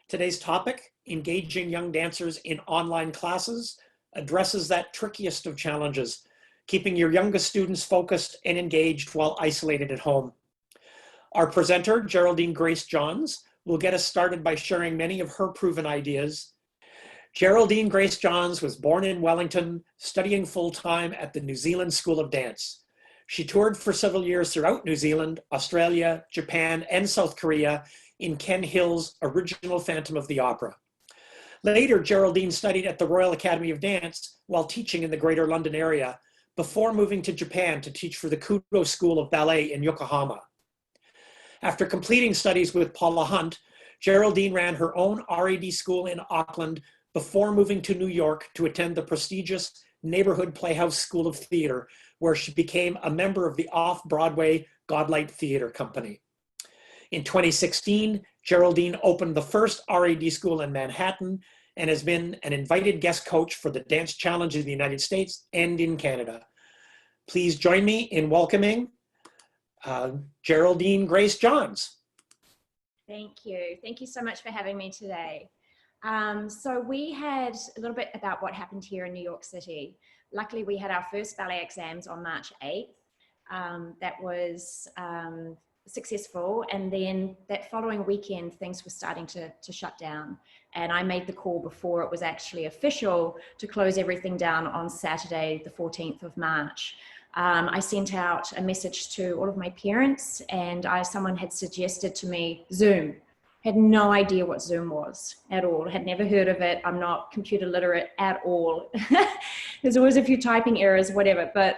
Today's topic, engaging young dancers in online classes, addresses that trickiest of challenges, keeping your youngest students focused and engaged while isolated at home. Our presenter, Geraldine Grace Johns, will get us started by sharing many of her proven ideas. Geraldine Grace Johns was born in Wellington, studying full-time at the New Zealand School of Dance. She toured for several years throughout New Zealand, Australia, Japan, and South Korea in Ken Hill's original Phantom of the Opera. Later, Geraldine studied at the Royal Academy of Dance while teaching in the Greater London area, before moving to Japan to teach for the Kudo School of Ballet in Yokohama. After completing studies with Paula Hunt, Geraldine ran her own RAD school in Auckland before moving to New York to attend the prestigious Neighborhood Playhouse School of Theater, where she became a member of the off-Broadway Godlight Theater Company. In 2016, Geraldine opened the first RAD school in Manhattan and has been an invited guest coach for the Dance Challenge in the United States and in Canada. Please join me in welcoming Geraldine Grace Johns. Thank you. Thank you so much for having me today. So we had a little bit about what happened here in New York City. Luckily, we had our first ballet exams on March 8th. That was successful. And then that following weekend, things were starting to shut down. And I made the call before it was actually official to close everything down on Saturday, the 14th of March. I sent out a message to all of my parents, and someone had suggested to me Zoom. Had no idea what Zoom was at all, had never heard of it. I'm not computer literate at all. There's always a few typing errors, whatever. But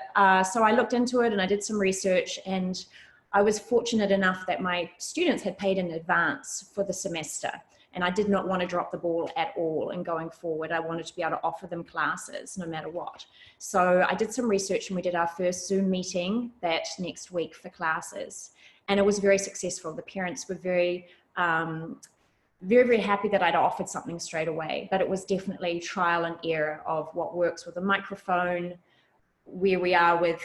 so I looked into it and I did some research, and I was fortunate enough that my students had paid in advance for the semester. And I did not want to drop the ball at all. And going forward, I wanted to be able to offer them classes no matter what. So I did some research and we did our first Zoom meeting that next week for classes. And it was very successful. The parents were very happy that I'd offered something straight away, but it was definitely trial and error of what works with a microphone, where we are with,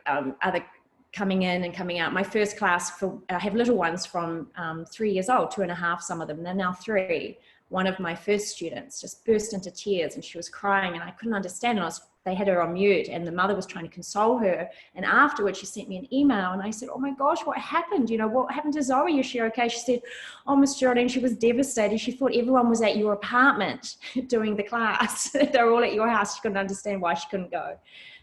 other coming in and coming out. My first class, I have little ones from 3 years old, 2.5, some of them, they're now 3. One of my first students just burst into tears and she was crying and I couldn't understand. And they had her on mute and the mother was trying to console her. And afterwards she sent me an email and I said, oh my gosh, what happened? What happened to Zoe? Is she okay? She said, oh, Miss Geraldine, she was devastated. She thought everyone was at your apartment doing the class. They were all at your house. She couldn't understand why she couldn't go.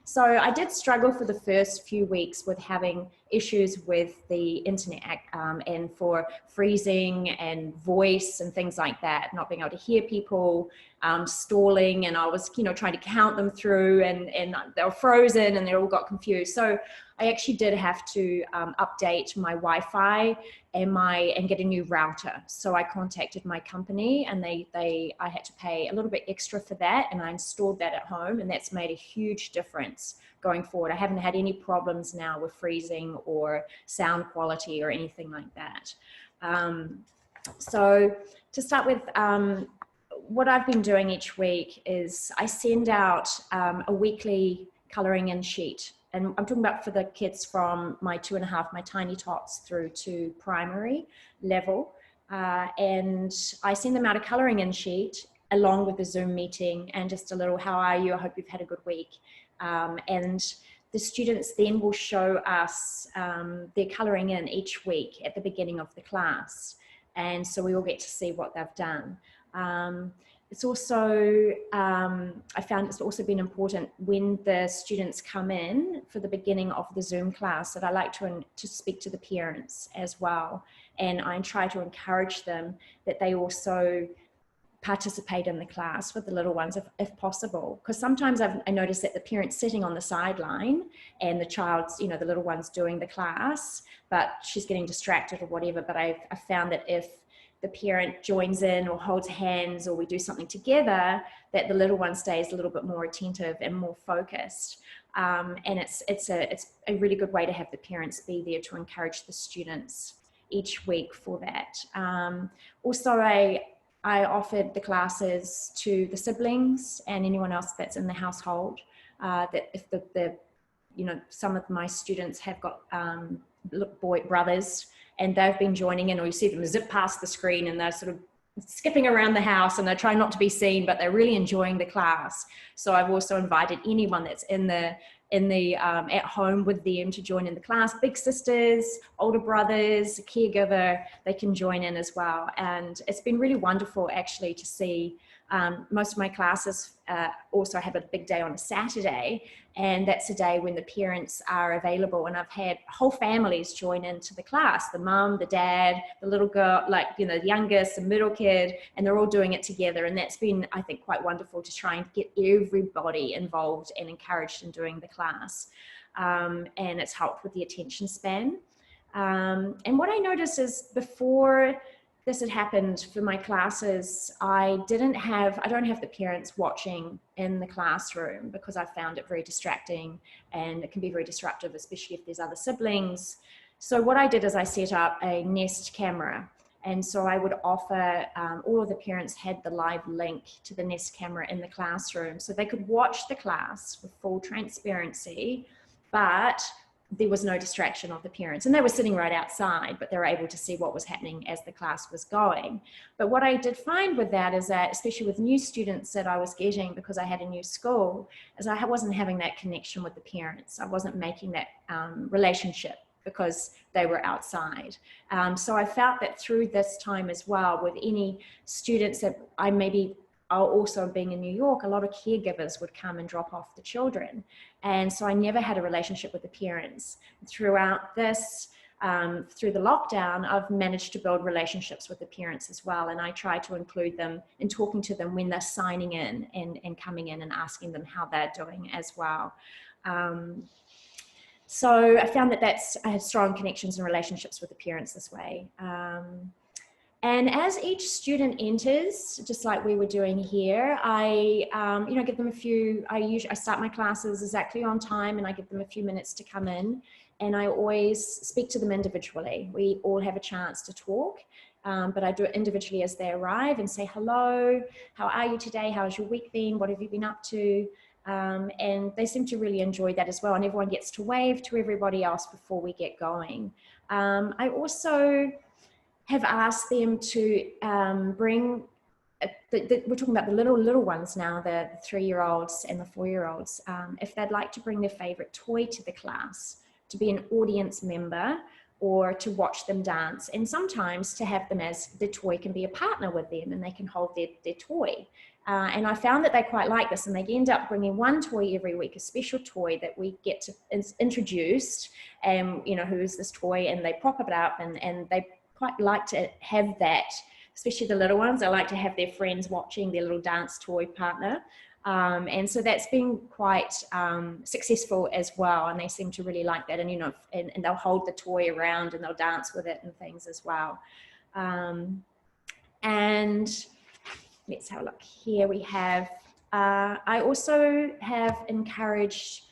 So I did struggle for the first few weeks with having issues with the internet and for freezing and voice and things like that, not being able to hear people, stalling, and I was, trying to count them through and they were frozen and they all got confused. So I actually did have to update my Wi-Fi and get a new router. So I contacted my company and I had to pay a little bit extra for that, and I installed that at home, and that's made a huge difference going forward. I haven't had any problems now with freezing or sound quality or anything like that. So to start with, what I've been doing each week is I send out a weekly colouring in sheet. And I'm talking about for the kids from my 2.5, my tiny tots, through to primary level. And I send them out a colouring in sheet along with the Zoom meeting and just a little, how are you? I hope you've had a good week. And the students then will show us their colouring in each week at the beginning of the class. And so we all get to see what they've done. It's also, I found it's also been important when the students come in for the beginning of the Zoom class that I like to speak to the parents as well. And I try to encourage them that they also participate in the class with the little ones if possible. Because sometimes I notice that the parent's sitting on the sideline and the child's, the little one's doing the class, but she's getting distracted or whatever. But I've found that if the parent joins in or holds hands or we do something together, that the little one stays a little bit more attentive and more focused. And it's a really good way to have the parents be there to encourage the students each week for that. Also, I offered the classes to the siblings and anyone else that's in the household, that if some of my students have got brothers, and they've been joining in, or you see them zip past the screen and they're sort of skipping around the house and they're trying not to be seen, but they're really enjoying the class. So I've also invited anyone that's in the at home with them to join in the class. Big sisters, older brothers, a caregiver, they can join in as well. And it's been really wonderful actually to see. Most of my classes also have a big day on a Saturday, and that's a day when the parents are available, and I've had whole families join into the class, the mum, the dad, the little girl, like, you know, the youngest, the middle kid, and they're all doing it together. And that's been, I think, quite wonderful to try and get everybody involved and encouraged in doing the class. And it's helped with the attention span. And what I noticed is before this had happened for my classes, I don't have the parents watching in the classroom because I found it very distracting, and it can be very disruptive, especially if there's other siblings. So what I did is I set up a Nest camera. And so I would offer, all of the parents had the live link to the Nest camera in the classroom, so they could watch the class with full transparency, but there was no distraction of the parents, and they were sitting right outside, but they were able to see what was happening as the class was going. But what I did find with that is that, especially with new students that I was getting because I had a new school, is I wasn't having that connection with the parents. I wasn't making that relationship because they were outside. So I felt that through this time as well, with any students that I maybe also being in New York, a lot of caregivers would come and drop off the children. And so I never had a relationship with the parents. Throughout this, through the lockdown, I've managed to build relationships with the parents as well. And I try to include them in talking to them when they're signing in and coming in and asking them how they're doing as well. So I found that I had strong connections and relationships with the parents this way. And as each student enters, just like we were doing here, I give them I start my classes exactly on time, and I give them a few minutes to come in, and I always speak to them individually. We all have a chance to talk, but I do it individually as they arrive and say, hello, how are you today? How's your week been? What have you been up to? And they seem to really enjoy that as well. And everyone gets to wave to everybody else before we get going. I also have asked them to bring, we're talking about the little ones now, the 3-year-olds and the 4-year-olds, if they'd like to bring their favorite toy to the class, to be an audience member or to watch them dance. And sometimes to have them as the toy can be a partner with them, and they can hold their toy. And I found that they quite like this, and they end up bringing one toy every week, a special toy that we get to introduced, and who is this toy, and they prop it up, and they quite like to have that, especially the little ones. I like to have their friends watching their little dance toy partner. And so that's been quite successful as well. And they seem to really like that. And, and they'll hold the toy around and they'll dance with it and things as well. And let's have a look here. We have, I also have encouraged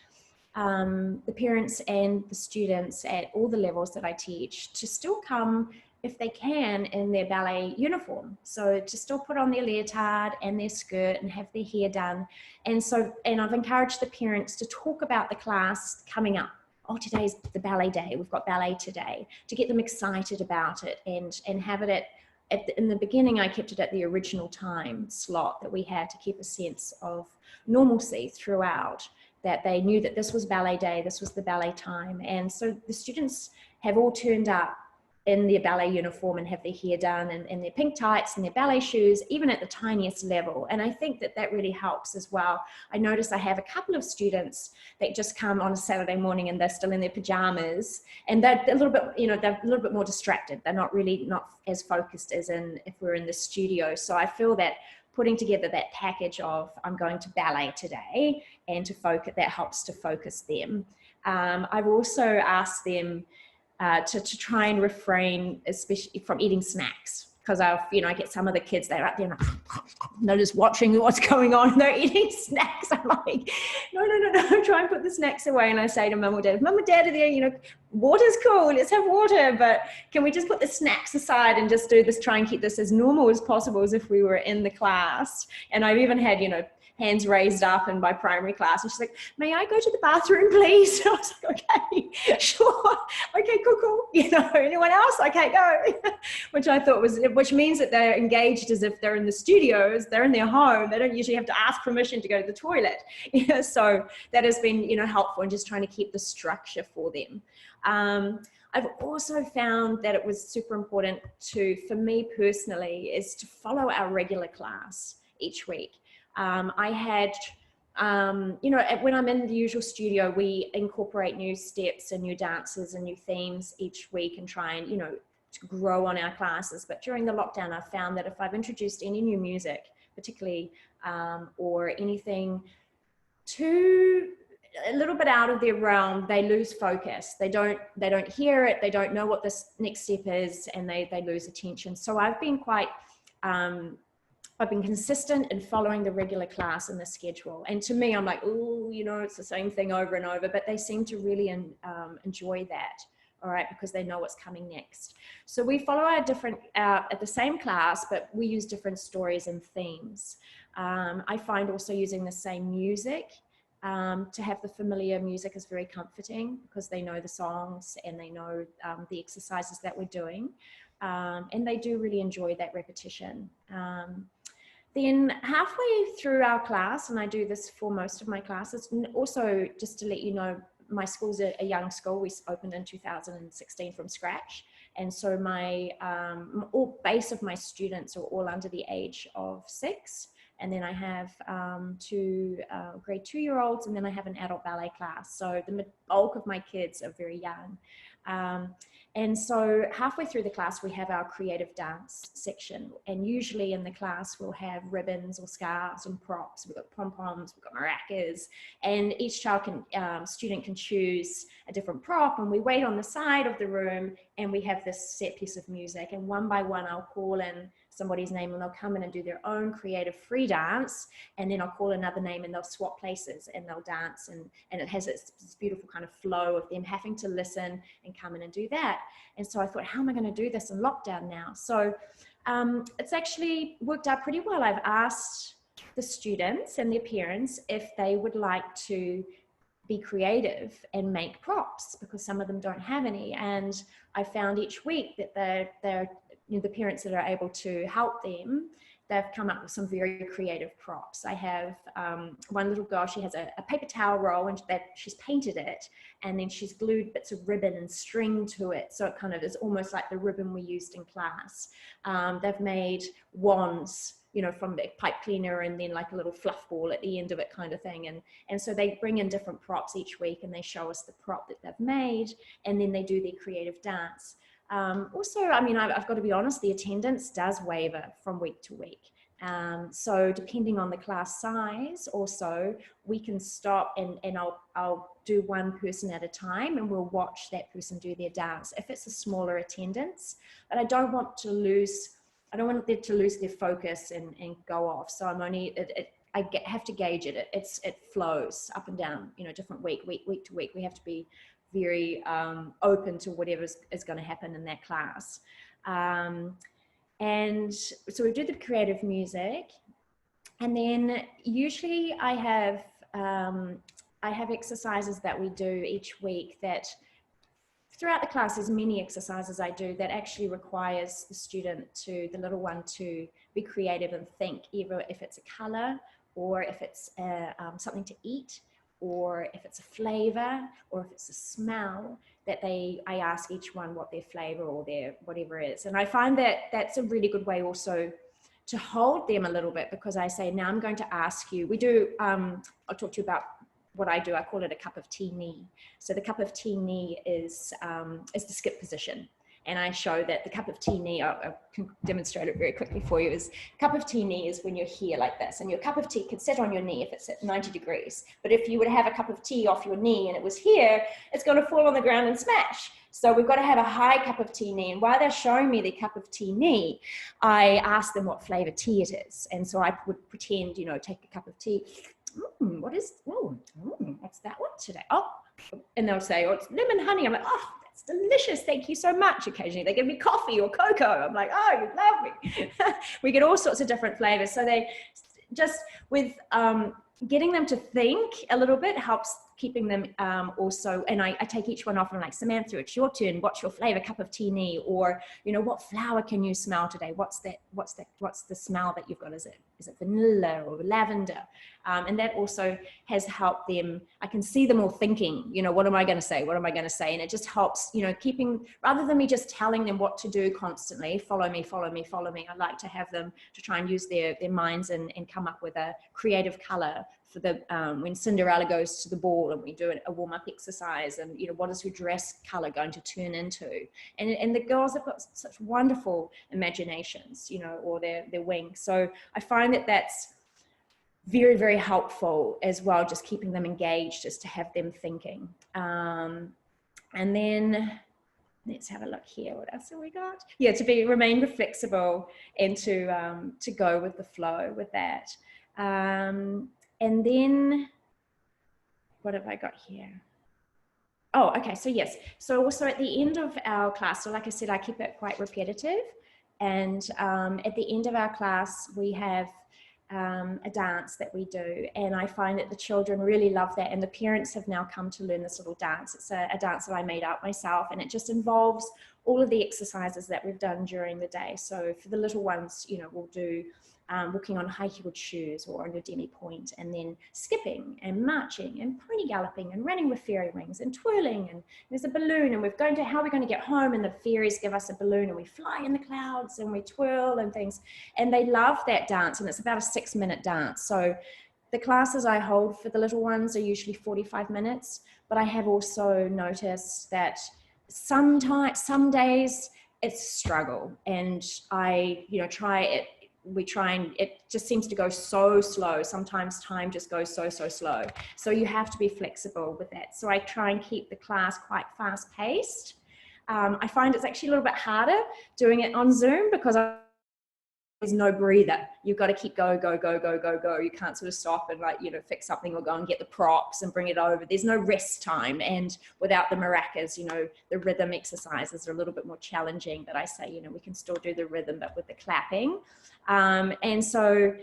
the parents and the students at all the levels that I teach to still come, if they can, in their ballet uniform. So to still put on their leotard and their skirt and have their hair done. And I've encouraged the parents to talk about the class coming up. Oh, today's the ballet day. We've got ballet today, to get them excited about it and have it in the beginning. I kept it at the original time slot that we had to keep a sense of normalcy throughout, that they knew that this was ballet day, this was the ballet time. And so the students have all turned up in their ballet uniform and have their hair done and their pink tights and their ballet shoes, even at the tiniest level. And I think that really helps as well. I notice I have a couple of students that just come on a Saturday morning and they're still in their pajamas, and they're a little bit, they're a little bit more distracted. They're not as focused as if we're in the studio. So I feel that putting together that package of, I'm going to ballet today, and to focus, that helps to focus them. I've also asked them to try and refrain, especially from eating snacks, because I get some of the kids, they're up there and they're just watching what's going on, and they're eating snacks. I'm like, no, try and put the snacks away. And I say to mum or dad, if mum or dad are there, water's cool, let's have water, but can we just put the snacks aside and just do this, try and keep this as normal as possible, as if we were in the class. And I've even had, hands raised up in my primary class. And she's like, may I go to the bathroom, please? And I was like, okay, sure. Okay, cool. You know, anyone else? Okay, go. Which I thought which means that they're engaged as if they're in the studios, they're in their home. They don't usually have to ask permission to go to the toilet. You know, so that has been, you know, helpful in just trying to keep the structure for them. I've also found that it was super important for me personally, is to follow our regular class each week. I had, you know, when I'm in the usual studio, we incorporate new steps and new dances and new themes each week and try and, you know, to grow on our classes. But during the lockdown, I found that if I've introduced any new music, particularly, or anything a little bit out of their realm, they lose focus. They don't hear it. They don't know what this next step is, and they lose attention. So I've been quite, I've been consistent in following the regular class and the schedule. And to me, I'm like, oh, you know, it's the same thing over and over, but they seem to really enjoy that. All right, because they know what's coming next. So we follow our different, at the same class, but we use different stories and themes. I find also using the same music, to have the familiar music is very comforting because they know the songs and they know the exercises that we're doing. And they do really enjoy that repetition. Then halfway through our class, and I do this for most of my classes, and also just to let you know, my school's a young school. We opened in 2016 from scratch. And so all base of my students are all under the age of 6. And then I have 2 grade 2-year-olds, and then I have an adult ballet class. So the bulk of my kids are very young. And so halfway through the class, we have our creative dance section. And usually in the class, we'll have ribbons or scarves and props. We've got pom-poms, we've got maracas, and each student can choose a different prop. And we wait on the side of the room, and we have this set piece of music. And one by one, I'll call in somebody's name, and they'll come in and do their own creative free dance. And then I'll call another name, and they'll swap places and they'll dance. And it has this beautiful kind of flow of them having to listen and come in and do that. And so I thought, how am I going to do this in lockdown now? So it's actually worked out pretty well. I've asked the students and their parents if they would like to be creative and make props, because some of them don't have any. And I found each week that they're you know, the parents that are able to help them, they've come up with some very creative props. I have one little girl, she has a paper towel roll, and she's painted it, and then she's glued bits of ribbon and string to it. So it kind of is almost like the ribbon we used in class. They've made wands, you know, from the pipe cleaner, and then like a little fluff ball at the end of it kind of thing. And so they bring in different props each week, and they show us the prop that they've made, and then they do their creative dance. Also, I mean, I've got to be honest, the attendance does waver from week to week. So depending on the class size also, we can stop and I'll do one person at a time, and we'll watch that person do their dance if it's a smaller attendance. But I don't want them to lose their focus and go off. So I'm only, have to gauge it. It flows up and down, you know, different week to week. We have to be very open to whatever is going to happen in that class. And so we do the creative music, and then usually I have exercises that we do each week that throughout the class, there's many exercises I do that actually requires the little one to be creative and think, either if it's a color or if it's something to eat, or if it's a flavor, or if it's a smell, that I ask each one what their flavor or their whatever is. And I find that that's a really good way also to hold them a little bit, because I say, now I'm going to ask you, I'll talk to you about what I do. I call it a cup of tea knee. So the cup of tea knee is the skip position. And I show that the cup of tea knee, I can demonstrate it very quickly for you, is cup of tea knee is when you're here like this, and your cup of tea could sit on your knee if it's at 90 degrees. But if you were to have a cup of tea off your knee and it was here, it's going to fall on the ground and smash. So we've got to have a high cup of tea knee. And while they're showing me the cup of tea knee, I ask them what flavor tea it is. And so I would pretend, you know, take a cup of tea. What's that one today? Oh, and they'll say, oh, it's lemon honey. I'm like, oh, that's delicious. Thank you so much. Occasionally they give me coffee or cocoa. I'm like, oh, you love me. We get all sorts of different flavors. So just with getting them to think a little bit helps keeping them also, and I take each one off and I'm like, Samantha, it's your turn. What's your flavor? Cup of tea, knee, or, you know, what flower can you smell today? What's the smell that you've got? Is it vanilla or lavender? And that also has helped them. I can see them all thinking, you know, what am I going to say? What am I going to say? And it just helps, you know, keeping, rather than me just telling them what to do constantly, follow me, follow me, follow me. I like to have them to try and use their minds and come up with a creative color for the, when Cinderella goes to the ball and we do a warm-up exercise, and, you know, what is her dress color going to turn into? And the girls have got such wonderful imaginations, you know, or their wings. So I find that that's very, very helpful as well, just keeping them engaged, is to have them thinking. And then let's have a look here. What else have we got? Yeah, to remain flexible and to go with the flow with that. And then what have I got here? Oh, okay. So yes. So also at the end of our class, so like I said, I keep it quite repetitive. And at the end of our class, we have a dance that we do. And I find that the children really love that. And the parents have now come to learn this little dance. It's a dance that I made up myself. And it just involves all of the exercises that we've done during the day. So for the little ones, you know, we'll do walking on high-heeled shoes or on your demi-point, and then skipping and marching and pony galloping and running with fairy wings and twirling, and there's a balloon, and we're going to, how are we going to get home, and the fairies give us a balloon and we fly in the clouds and we twirl and things, and they love that dance. And it's about a 6-minute dance. So the classes I hold for the little ones are usually 45 minutes, but I have also noticed that some days it's a struggle, and I, you know, we try and it just seems to go so slow. Sometimes time just goes so slow. So you have to be flexible with that. So I try and keep the class quite fast paced. I find it's actually a little bit harder doing it on Zoom because there's no breather. You've got to keep go. You can't sort of stop and, like, you know, fix something or go and get the props and bring it over. There's no rest time. And without the maracas, you know, the rhythm exercises are a little bit more challenging, but I say, you know, we can still do the rhythm, but with the clapping. And so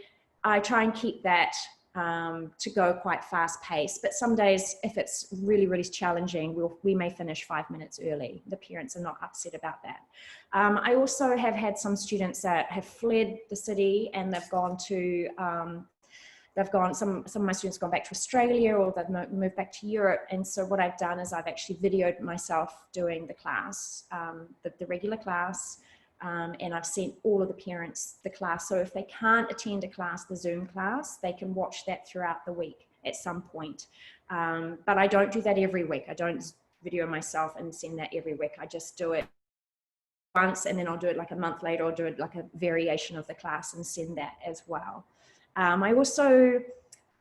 I try and keep that to go quite fast paced, but some days if it's really challenging, we may finish 5 minutes early. The parents are not upset about that. I also have had some students that have fled the city and they've gone to some of my students have gone back to Australia, or they've moved back to Europe. And so what I've done is I've actually videoed myself doing the class, the regular class. And I've sent all of the parents the class. So if they can't attend a class, the Zoom class, they can watch that throughout the week at some point. But I don't do that every week. I don't video myself and send that every week. I just do it once, and then I'll do it like a month later, or do it like a variation of the class and send that as well. I also,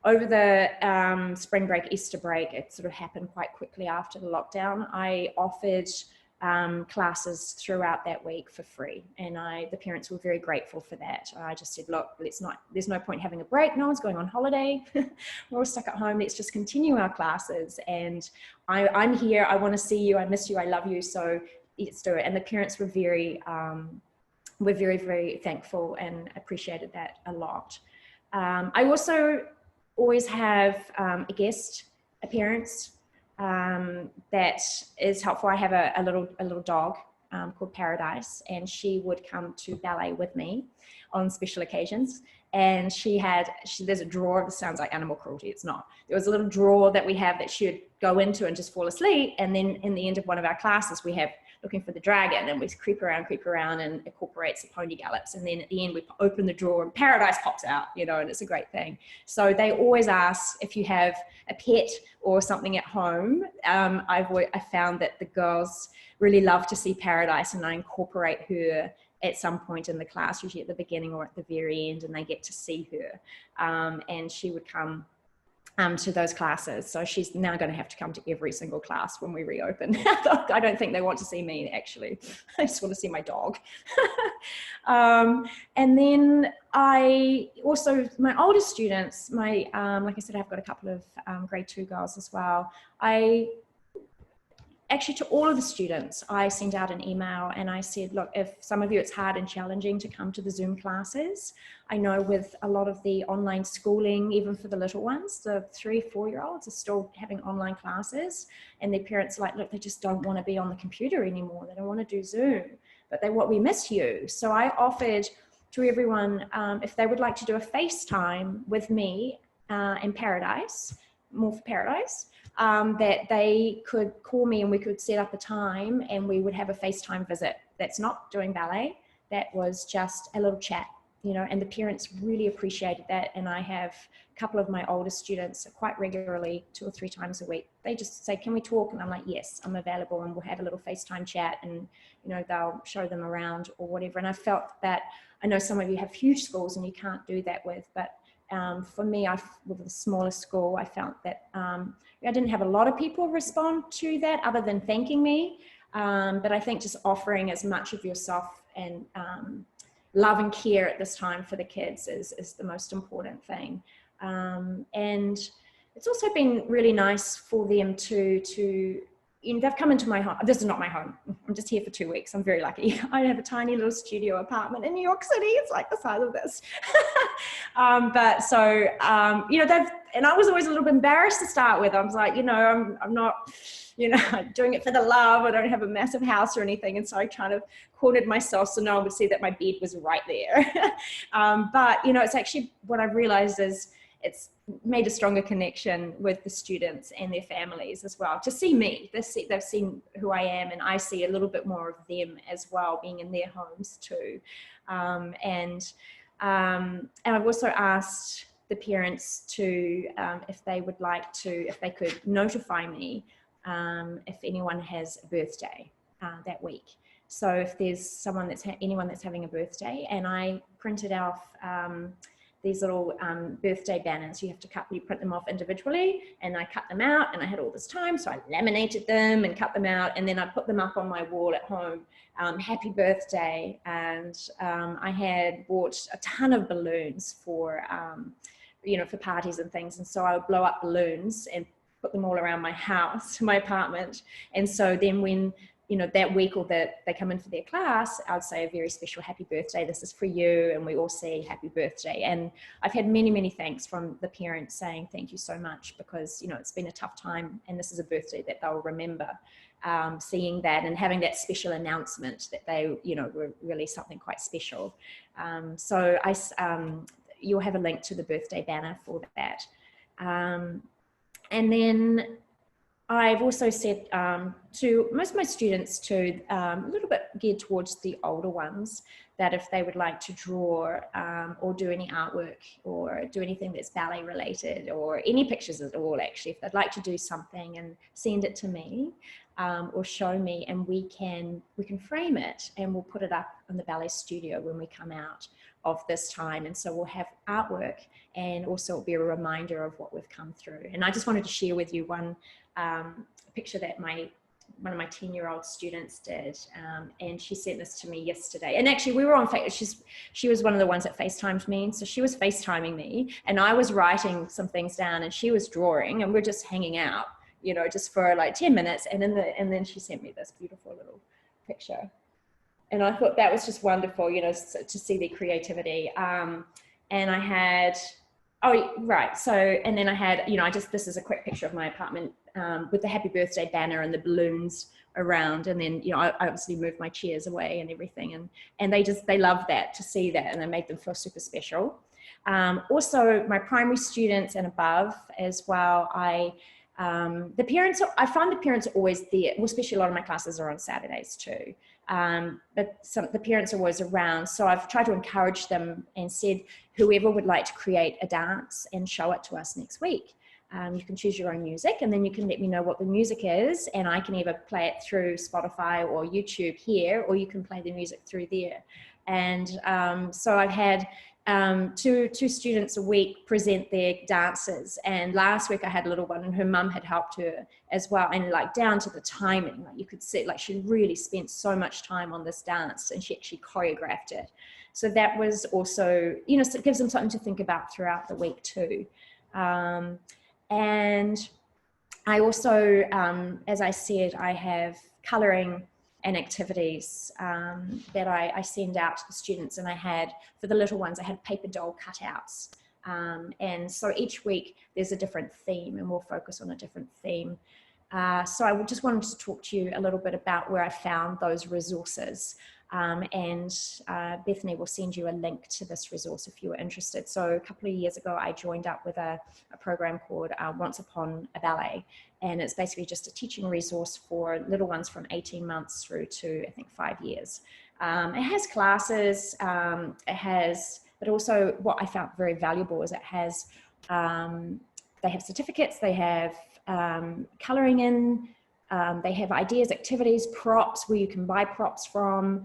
over the spring break, Easter break, it sort of happened quite quickly after the lockdown, I offered classes throughout that week for free, and the parents were very grateful for that. I just said, look, there's no point having a break, no one's going on holiday, we're all stuck at home, let's just continue our classes, and I'm here, I want to see you, I miss you, I love you, so let's do it. And the parents were very thankful and appreciated that a lot. I also always have a guest appearance that is helpful. I have a little dog called Paradise, and she would come to ballet with me on special occasions. And there's a drawer, this sounds like animal cruelty, it's not. There was a little drawer that we have that she would go into and just fall asleep. And then in the end of one of our classes, we have looking for the dragon, and we creep around and incorporates the pony gallops. And then at the end, we open the drawer and Paradise pops out, you know, and it's a great thing. So they always ask if you have a pet or something at home. I found that the girls really love to see Paradise, and I incorporate her at some point in the class, usually at the beginning or at the very end, and they get to see her. And she would come to those classes. So she's now going to have to come to every single class when we reopen. I don't think they want to see me, actually. I just want to see my dog. And then I also, my older students, like I said, I've got a couple of grade 2 girls as well. actually to all of the students, I sent out an email and I said, look, if some of you it's hard and challenging to come to the Zoom classes, I know with a lot of the online schooling, even for the little ones, the 3-4-year-olds are still having online classes, and their parents are like, look, they just don't want to be on the computer anymore. They don't want to do Zoom, but we miss you. So I offered to everyone, if they would like to do a FaceTime with me in Paradise, more for Paradise, that they could call me and we could set up a time and we would have a FaceTime visit. That's not doing ballet. That was just a little chat, you know, and the parents really appreciated that. And I have a couple of my older students quite regularly, 2 or 3 times a week. They just say, can we talk? And I'm like, yes, I'm available, and we'll have a little FaceTime chat, and, you know, they'll show them around or whatever. And I felt that, I know some of you have huge schools and you can't do that with, but for me, with the smaller school, I felt that I didn't have a lot of people respond to that other than thanking me. But I think just offering as much of yourself and love and care at this time for the kids is the most important thing. And it's also been really nice for them to you know, they've come into my home. This is not my home. I'm just here for 2 weeks. I'm very lucky. I have a tiny little studio apartment in New York City. It's like the size of this. But so, you know, and I was always a little bit embarrassed to start with. I was like, you know, I'm not, you know, doing it for the love. I don't have a massive house or anything. And so I kind of cornered myself so no one would see that my bed was right there. But, you know, it's actually what I've realized is it's made a stronger connection with the students and their families as well. To see me, they've seen who I am, and I see a little bit more of them as well, being in their homes too. And I've also asked the parents to, if they would like to, if they could notify me if anyone has a birthday that week. So if there's someone anyone that's having a birthday, and I printed off these little birthday banners. You print them off individually, and I cut them out, and I had all this time, so I laminated them and cut them out, and then I put them up on my wall at home, happy birthday. And I had bought a ton of balloons for, you know, for parties and things, and so I would blow up balloons and put them all around my house, my apartment. And so then when, you know, that week or that they come in for their class, I would say a very special happy birthday. This is for you. And we all say happy birthday. And I've had many, many thanks from the parents saying, thank you so much, because, you know, it's been a tough time and this is a birthday that they'll remember. Seeing that and having that special announcement that they, you know, were really something quite special. So you'll have a link to the birthday banner for that. And then I've also said to most of my students to a little bit geared towards the older ones, that if they would like to draw or do any artwork or do anything that's ballet related or any pictures at all, actually, if they'd like to do something and send it to me or show me, and we can frame it and we'll put it up in the ballet studio when we come out of this time. And so we'll have artwork, and also it'll be a reminder of what we've come through. And I just wanted to share with you one picture that one of my 10-year-old students did, and she sent this to me yesterday. And actually we were on she was one of the ones that FaceTimed me, and so she was FaceTiming me and I was writing some things down and she was drawing, and we're just hanging out, you know, just for like 10 minutes, and then she sent me this beautiful little picture. And I thought that was just wonderful, you know, to see their creativity. And I had, oh, right. So, and then I had, you know, this is a quick picture of my apartment with the happy birthday banner and the balloons around. And then, you know, I obviously moved my chairs away and everything. And they loved that, to see that, and it made them feel super special. Also, my primary students and above as well, I find the parents are always there. Well, especially a lot of my classes are on Saturdays too. But the parents are always around. So I've tried to encourage them and said, whoever would like to create a dance and show it to us next week. You can choose your own music, and then you can let me know what the music is, and I can either play it through Spotify or YouTube here, or you can play the music through there. And so I've had two students a week present their dances, and last week I had a little one and her mum had helped her as well, and like down to the timing, like you could see, like she really spent so much time on this dance and she actually choreographed it. So that was also, you know, so it gives them something to think about throughout the week too. And I also, as I said, I have colouring and activities that I send out to the students, and I had, for the little ones, I had paper doll cutouts. And so each week there's a different theme, and we'll focus on a different theme. So I just wanted to talk to you a little bit about where I found those resources. And Bethany will send you a link to this resource if you are interested. So a couple of years ago, I joined up with a program called Once Upon a Ballet. And it's basically just a teaching resource for little ones from 18 months through to, I think, 5 years. It has classes, but also what I found very valuable is it has, they have certificates, they have colouring in, they have ideas, activities, props where you can buy props from,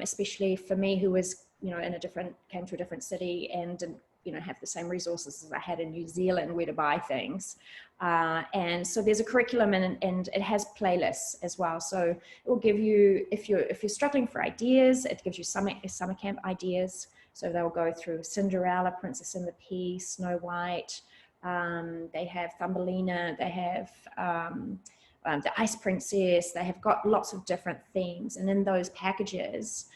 especially for me who was, came to a different city and didn't, have the same resources as I had in New Zealand where to buy things. And so there's a curriculum and it has playlists as well. So it will give you, if you're struggling for ideas, it gives you summer camp ideas. So they'll go through Cinderella, Princess and the Pea, Snow White. They have Thumbelina, they have the Ice Princess. They have got lots of different themes, and in those packages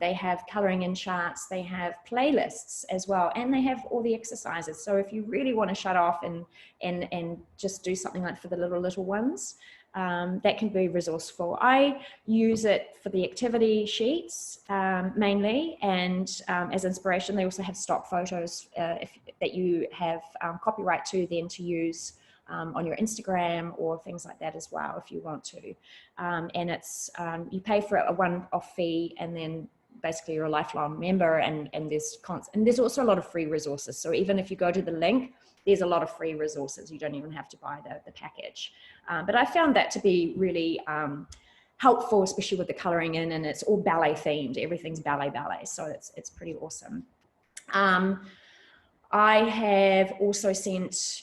they have colouring in charts, they have playlists as well, and they have all the exercises. So if you really want to shut off and just do something like for the little ones, that can be resourceful. I use it for the activity sheets mainly, and as inspiration. They also have stock photos that you have copyright to then to use on your Instagram or things like that as well if you want to. And it's you pay for a one-off fee, and then basically you're a lifelong member, and there's also a lot of free resources. So even if you go to the link, there's a lot of free resources. You don't even have to buy the package. But I found that to be really helpful, especially with the colouring in, and it's all ballet themed. Everything's ballet. So it's pretty awesome. I have also sent,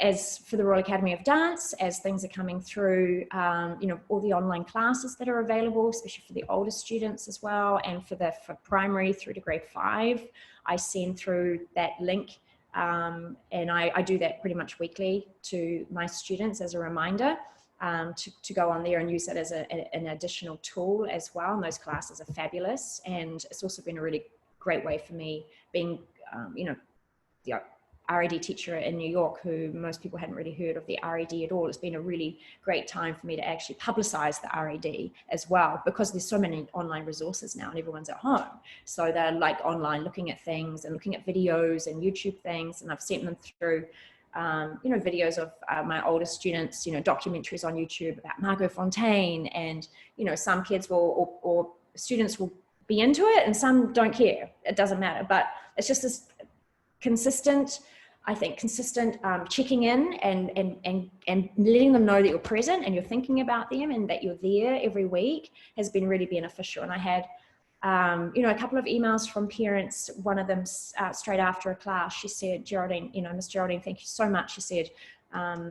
as for the Royal Academy of Dance, as things are coming through, all the online classes that are available, especially for the older students as well, and for primary through to grade 5, I send through that link, and I do that pretty much weekly to my students as a reminder to go on there and use that as an additional tool as well. And those classes are fabulous, and it's also been a really great way for me being, the RED teacher in New York, who most people hadn't really heard of the RED at all. It's been a really great time for me to actually publicize the RED as well, because there's so many online resources now and everyone's at home. So they're like online looking at things and looking at videos and YouTube things. And I've sent them through, videos of my older students, documentaries on YouTube about Margot Fontaine. And, some kids will, or students will be into it and some don't care. It doesn't matter, but it's just this consistent checking in and letting them know that you're present and you're thinking about them and that you're there every week has been really beneficial. And I had, a couple of emails from parents. One of them straight after a class, she said, Geraldine, Miss Geraldine, thank you so much. She said,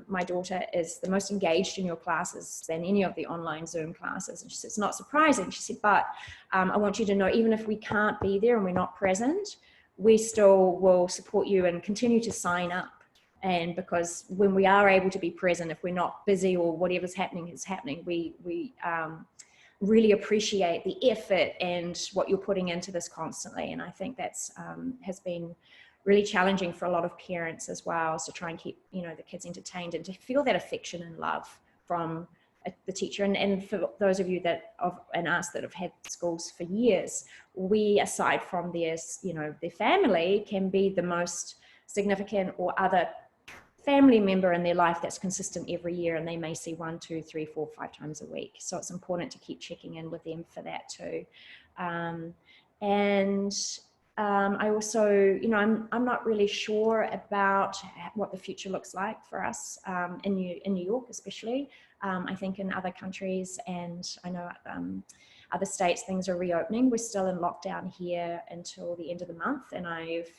my daughter is the most engaged in your classes than any of the online Zoom classes. And she said, it's not surprising. She said, but I want you to know, even if we can't be there and we're not present, we still will support you and continue to sign up. And because when we are able to be present, if we're not busy or whatever's happening is happening, we really appreciate the effort and what you're putting into this constantly. And I think that's has been really challenging for a lot of parents as well, to try and keep the kids entertained and to feel that affection and love from the teacher. And for those of you and us that have had schools for years, we, aside from their family, can be the most significant or other family member in their life that's consistent every year, and they may see 1, 2, 3, 4, 5 times a week. So it's important to keep checking in with them for that too. I also, I'm not really sure about what the future looks like for us in New York, especially. I think in other countries, and I know other states, things are reopening. We're still in lockdown here until the end of the month, and I've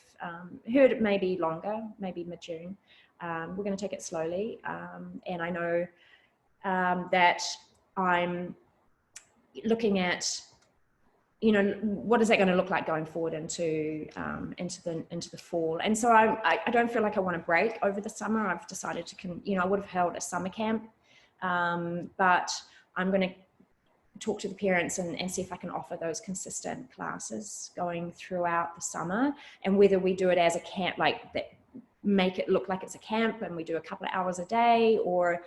heard it may be longer, maybe mid-June. We're going to take it slowly, and I know that I'm looking at you know, what is that going to look like going forward into the fall? And so I don't feel like I want to break over the summer. I've decided to, you know, I would have held a summer camp, but I'm going to talk to the parents and see if I can offer those consistent classes going throughout the summer, and whether we do it as a camp, like that, make it look like it's a camp and we do a couple of hours a day, or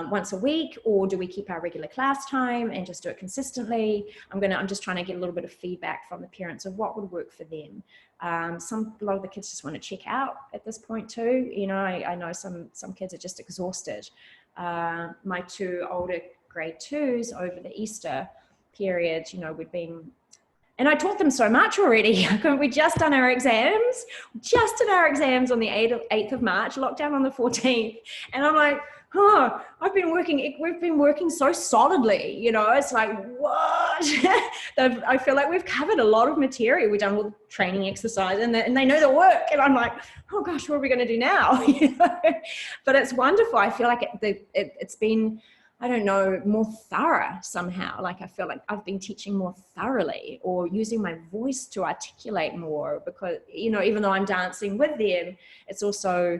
once a week, or do we keep our regular class time and just do it consistently? I'm just trying to get a little bit of feedback from the parents of what would work for them. A lot of the kids just want to check out at this point too. You know, I know some kids are just exhausted. My two older grade 2s over the Easter period, you know, and I taught them so much already. We just done our exams, on the 8th of March, lockdown on the 14th. And I'm like, we've been working so solidly, you know, it's like, what? I feel like we've covered a lot of material. We've done all the training exercise and they know the work. And I'm like, oh gosh, what are we going to do now? You know? But it's wonderful. I feel like it's been, I don't know, more thorough somehow. Like I feel like I've been teaching more thoroughly, or using my voice to articulate more, because, you know, even though I'm dancing with them, it's also,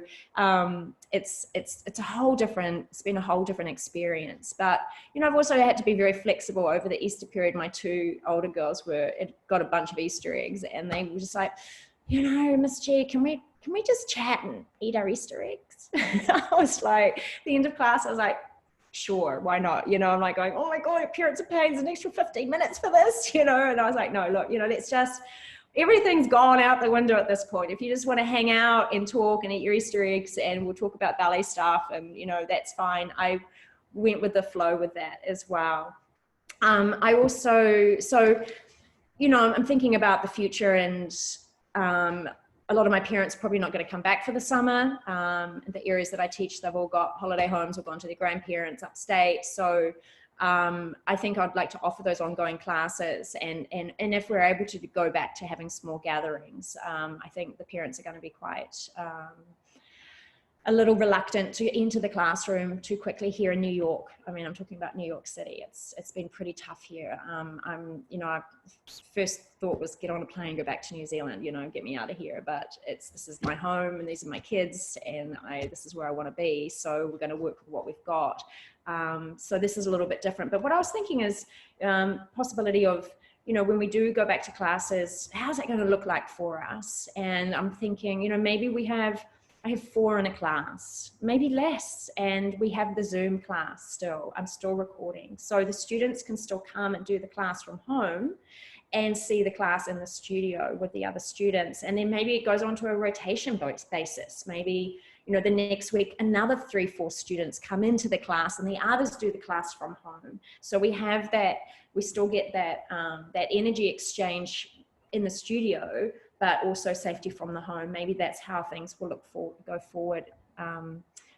it's been a whole different experience. But, you know, I've also had to be very flexible over the Easter period. My two older girls got a bunch of Easter eggs, and they were just like, you know, Miss G, can we just chat and eat our Easter eggs? I was like, at the end of class, I was like, sure, why not? You know, I'm like going, oh my God, parents are paying an extra 15 minutes for this, you know? And I was like, no, look, you know, everything's gone out the window at this point. If you just want to hang out and talk and eat your Easter eggs, and we'll talk about ballet stuff, and, you know, that's fine. I went with the flow with that as well. I also, so, you know, I'm thinking about the future, and a lot of my parents are probably not going to come back for the summer. The areas that I teach, they've all got holiday homes or gone to their grandparents upstate. So I think I'd like to offer those ongoing classes, and if we're able to go back to having small gatherings, I think the parents are going to be quite a little reluctant to enter the classroom too quickly here in New York. I mean, I'm talking about New York City. It's been pretty tough here. You know, first thought was get on a plane, go back to New Zealand, you know, get me out of here. But this is my home, and these are my kids, and this is where I want to be. So we're going to work with what we've got. So this is a little bit different. But what I was thinking is possibility of, you know, when we do go back to classes, how's that going to look like for us? And I'm thinking, you know, maybe I have 4 in a class, maybe less, and we have the Zoom class still. I'm still recording. So the students can still come and do the class from home and see the class in the studio with the other students. And then maybe it goes on to a rotation basis. Maybe, you know, the next week, another 3-4 students come into the class and the others do the class from home. So we have that, we still get that, that energy exchange in the studio, but also safety from the home. Maybe that's how things will go forward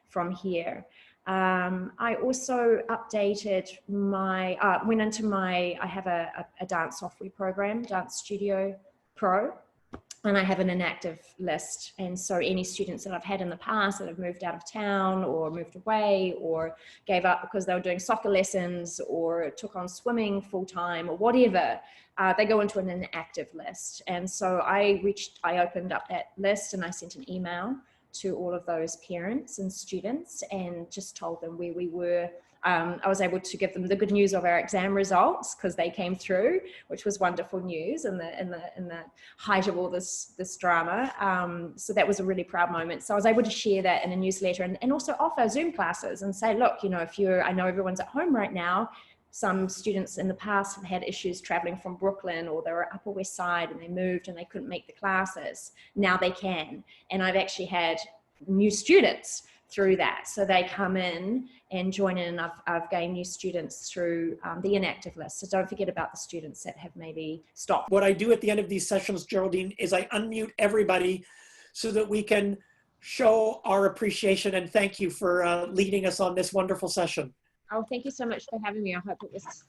from here. I also updated I have a dance software program, Dance Studio Pro, and I have an inactive list. And so any students that I've had in the past that have moved out of town or moved away or gave up because they were doing soccer lessons or took on swimming full-time or whatever, they go into an inactive list. And so I opened up that list and I sent an email to all of those parents and students and just told them where we were. I was able to give them the good news of our exam results because they came through, which was wonderful news in the height of all this drama. So that was a really proud moment. So I was able to share that in a newsletter and also offer Zoom classes and say, look, you know, I know everyone's at home right now. Some students in the past have had issues traveling from Brooklyn, or they were Upper West Side and they moved and they couldn't make the classes. Now they can. And I've actually had new students through that. So they come in and join in, and I've gained new students through the inactive list. So don't forget about the students that have maybe stopped. What I do at the end of these sessions, Geraldine, is I unmute everybody so that we can show our appreciation and thank you for leading us on this wonderful session. Oh, thank you so much for having me. I hope it was